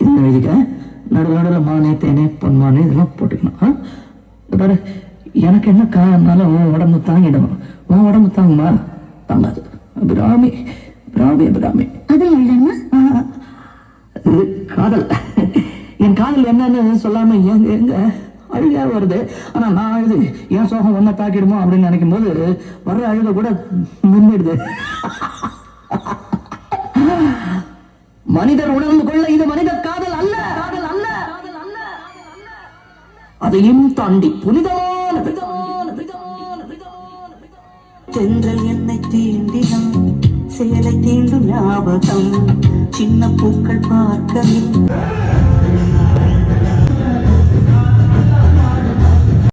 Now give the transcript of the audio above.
இது எழுதிக்க, நடுவில் மானே தேனே பொன்மானே இதெல்லாம் போட்டுக்கணும். பாரு, எனக்கு என்ன காயம்னாலும் உன் உடம்பு தாங்கிடும். உன் உடம்பு தாங்குமா? தாங்காது. பிராமி பிராமி பிராமி. அது எழுதணுமா? இது காதல். என் காதல் என்னன்னு சொல்லாம எங்க எங்க அழுகையா வருது. ஆனா நான் அழுது என் சோகம் ஒன்ன தாக்கிடுமோ அப்படின்னு நினைக்கும் போது வர்ற அழுக கூட நின்றுடுது. மனிதர் உணர்ந்து கொள்ள இது மனித காதல் அல்ல, காதல் அல்ல, அதையும் தாண்டி புனிதமானது. தென்றல் என்னை தீண்டினம், சேலை தீண்டும் ஞாபகம், சின்ன பூக்கள் பார்க்க